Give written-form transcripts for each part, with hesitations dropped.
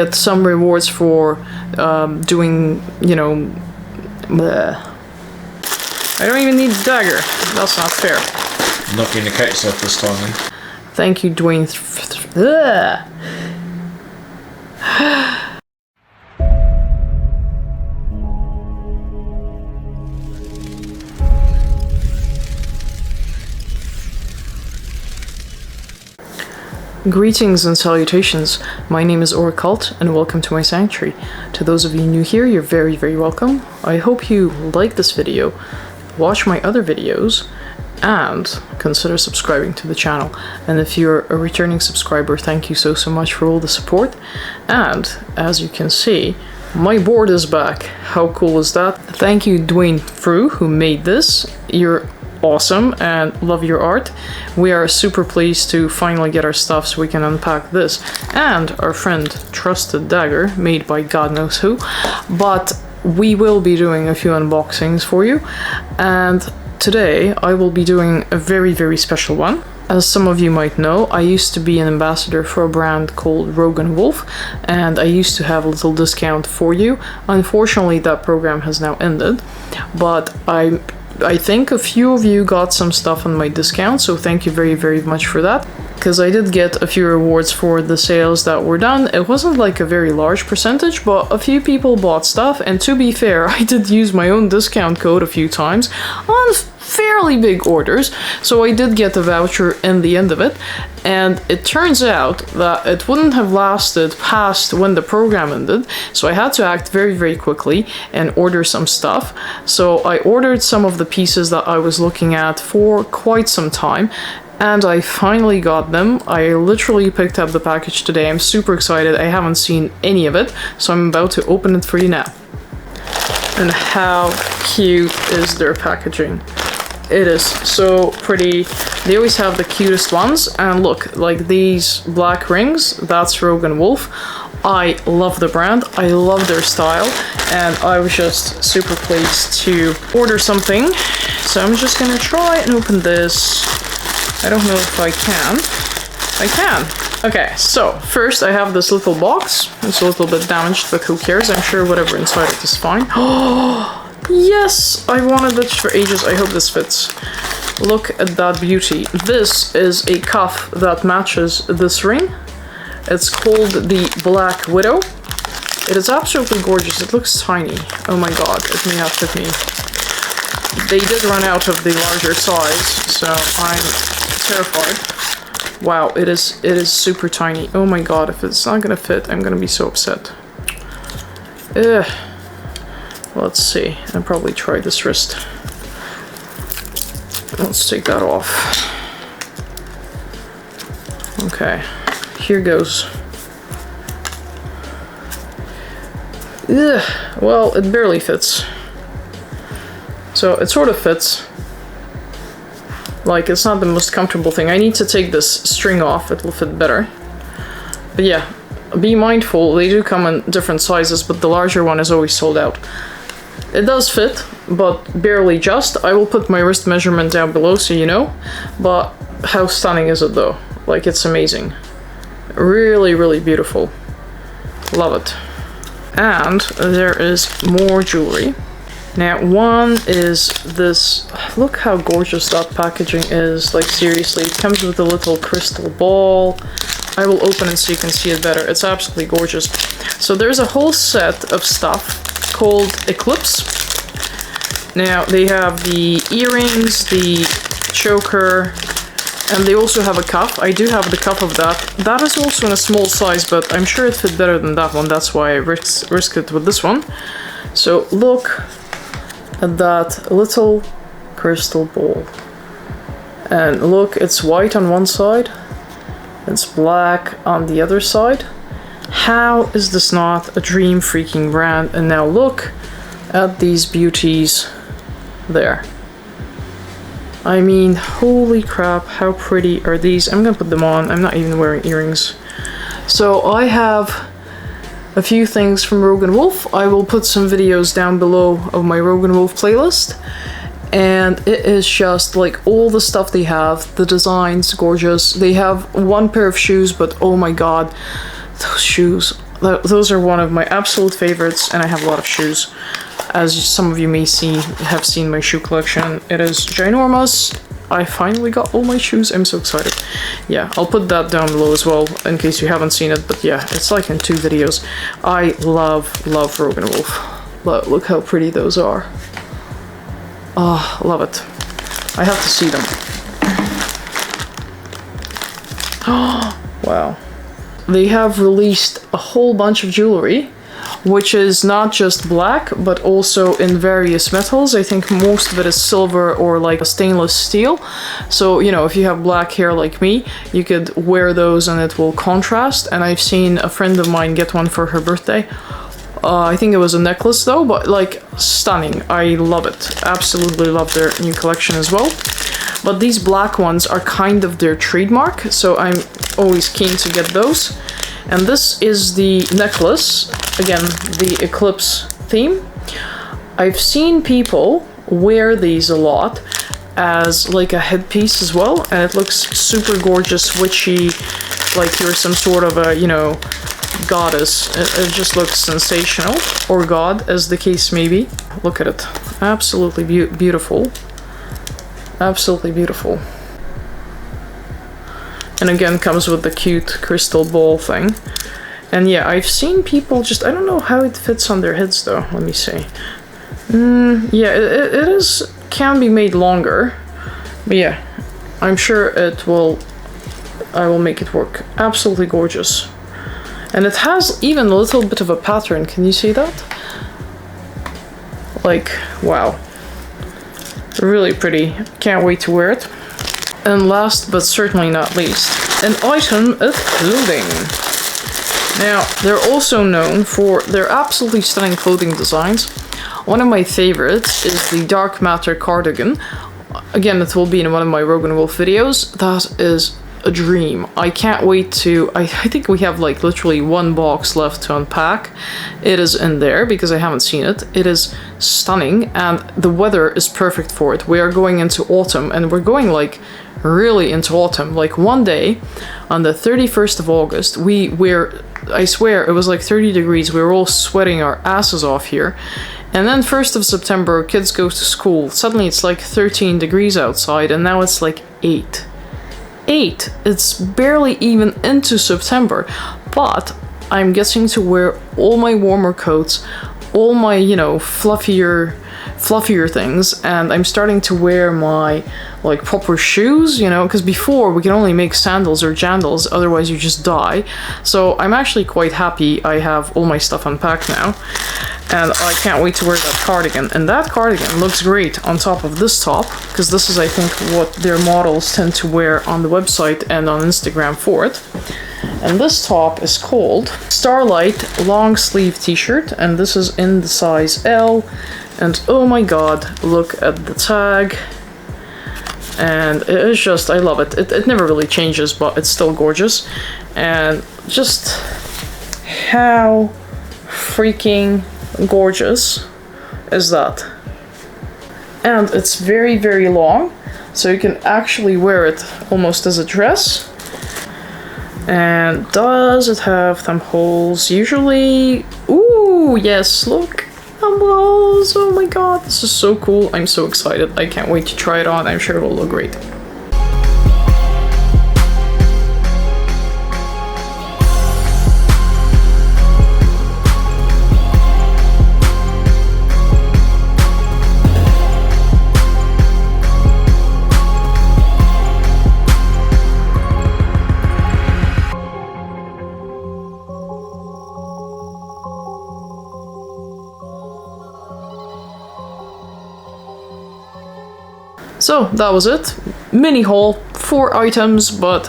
Get some rewards for doing, you know, bleh. I don't even need the dagger. That's not fair. Not getting the case up this time then. Thank you, Dwayne. Greetings and salutations. My name is Oracult and welcome to my sanctuary. To those of you new here, you're very, very welcome. I hope you like this video, watch my other videos, and consider subscribing to the channel. And if you're a returning subscriber, thank you so much for all the support. And as you can see, my board is back. How cool is that? Thank you, Dwayne Frew, who made this. You're awesome and love your art. We are super pleased to finally get our stuff so we can unpack this and our friend Trusted Dagger, made by God knows who. But we will be doing a few unboxings for you, and today I will be doing a very, very special one. As some of you might know, I used to be an ambassador for a brand called Rogue+Wolf, and I used to have a little discount for you. Unfortunately, that program has now ended, but I think a few of you got some stuff on my discount, so thank you very, very much for that. Because I did get a few rewards for the sales that were done. It wasn't like a very large percentage, but a few people bought stuff, and to be fair, I did use my own discount code a few times on fairly big orders, so I did get a voucher in the end of it. And it turns out that it wouldn't have lasted past when the program ended, so I had to act very, very quickly and order some stuff. So I ordered some of the pieces that I was looking at for quite some time, and I finally got them. I literally picked up the package today. I'm super excited. I haven't seen any of it, so I'm about to open it for you now. And how cute is their packaging? It is so pretty. They always have the cutest ones, and look, like these black rings, that's Rogue+Wolf. I love the brand, I love their style, and I was just super pleased to order something. So I'm just gonna try and open this. I don't know if I can. I can. Okay, so first I have this little box. It's a little bit damaged, but who cares? I'm sure whatever inside it is fine. Oh! Yes! I wanted this for ages. I hope this fits. Look at that beauty. This is a cuff that matches this ring. It's called the Black Widow. It is absolutely gorgeous. It looks tiny. Oh my god, it may not fit me. They did run out of the larger size, so I'm terrified. Wow, it is super tiny. Oh my god, if it's not gonna fit, I'm gonna be so upset. Ugh. Let's see, I'll probably try this wrist. Let's take that off. Okay, here goes. Ugh, well, it barely fits. So it sort of fits. Like, it's not the most comfortable thing. I need to take this string off, it will fit better. But yeah, be mindful, they do come in different sizes, but the larger one is always sold out. It does fit, but barely just. I will put my wrist measurement down below so you know. But how stunning is it though? Like, it's amazing. Really, really beautiful. Love it. And there is more jewelry. Now, one is this. Look how gorgeous that packaging is. Like, seriously, it comes with a little crystal ball. I will open it so you can see it better. It's absolutely gorgeous. So there's a whole set of stuff called Eclipse. Now, they have the earrings, the choker, and they also have a cuff. I do have the cuff of that. That is also in a small size, but I'm sure it fit better than that one. That's why I risked it with this one. So look at that little crystal ball. And look, it's white on one side. It's black on the other side. How is this not a dream freaking brand? And now look at these beauties there. I mean, holy crap, how pretty are these? I'm gonna put them on. I'm not even wearing earrings. So I have a few things from Rogue+Wolf. I will put some videos down below of my Rogue+Wolf playlist. And it is just like all the stuff they have. The design's gorgeous. They have one pair of shoes, but oh my god, those shoes, those are one of my absolute favorites, and I have a lot of shoes. As some of you may have seen my shoe collection. It is ginormous. I finally got all my shoes. I'm so excited. Yeah, I'll put that down below as well in case you haven't seen it. But yeah, it's like in 2 videos. I love Rogue+Wolf. Look how pretty those are. Oh, love it. I have to see them. Oh, wow. They have released a whole bunch of jewelry, which is not just black, but also in various metals. I think most of it is silver or like a stainless steel. So, you know, if you have black hair like me, you could wear those and it will contrast. And I've seen a friend of mine get one for her birthday. I think it was a necklace though, but like stunning. I love it. Absolutely love their new collection as well. But these black ones are kind of their trademark, so I'm always keen to get those. And this is the necklace, again, the eclipse theme. I've seen people wear these a lot as like a headpiece as well, and it looks super gorgeous, witchy, like you're some sort of a, you know, goddess. It just looks sensational, or god, as the case may be. Look at it. Absolutely beautiful. Absolutely beautiful. And again, comes with the cute crystal ball thing. And yeah, I've seen people just, I don't know how it fits on their heads though. Let me see. Yeah, it can be made longer. But yeah, I'm sure I will make it work. Absolutely gorgeous. And it has even a little bit of a pattern. Can you see that? Like, wow. Really pretty. Can't wait to wear it. And last but certainly not least, an item of clothing. Now, they're also known for their absolutely stunning clothing designs. One of my favorites is the dark matter cardigan. Again, it will be in one of my Rogue+Wolf videos. That is a dream. I can't wait to... I think we have like literally 1 box left to unpack. It is in there because I haven't seen it. It is stunning and the weather is perfect for it. We are going into autumn and we're going like really into autumn. Like one day on the 31st of August, I swear it was like 30 degrees. We were all sweating our asses off here. And then 1st of September, kids go to school. Suddenly it's like 13 degrees outside and now it's like 8. It's barely even into September, but I'm getting to wear all my warmer coats, all my, you know, fluffier things, and I'm starting to wear my like proper shoes, you know, because before we can only make sandals or jandals, otherwise you just die. So I'm actually quite happy I have all my stuff unpacked now, and I can't wait to wear that cardigan. And that cardigan looks great on top of this top, because this is, I think, what their models tend to wear on the website and on Instagram for it. And this top is called Starlight Long Sleeve T-shirt, and this is in the size L. And oh my god, look at the tag. And it's just, I love it. It never really changes, but it's still gorgeous. And just how freaking gorgeous is that? And it's very, very long, so you can actually wear it almost as a dress. And does it have thumb holes? Usually, ooh, yes, look. Balls. Oh my god, this is so cool. I'm so excited. I can't wait to try it on. I'm sure it will look great. So that was it. Mini haul, 4 items, but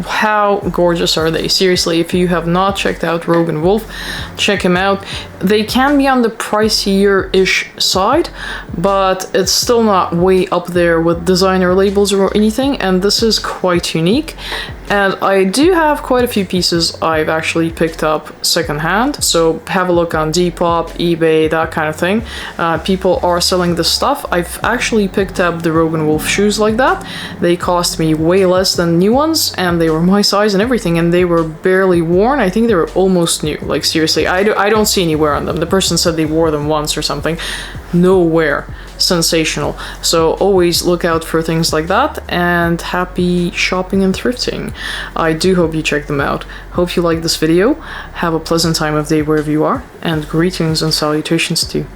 how gorgeous are they? Seriously, if you have not checked out Rogue+Wolf, check him out. They can be on the pricier-ish side, but it's still not way up there with designer labels or anything, and this is quite unique. And I do have quite a few pieces I've actually picked up secondhand. So have a look on Depop, eBay, that kind of thing. People are selling this stuff. I've actually picked up the Rogue+Wolf shoes like that. They cost me way less than new ones, and they were my size and everything, and they were barely worn. I think they were almost new. Like, seriously, I don't see any wear on them. The person said they wore them once or something. No wear. Sensational. So always look out for things like that, and happy shopping and thrifting. I do hope you check them out. Hope you like this video. Have a pleasant time of day wherever you are, and greetings and salutations too.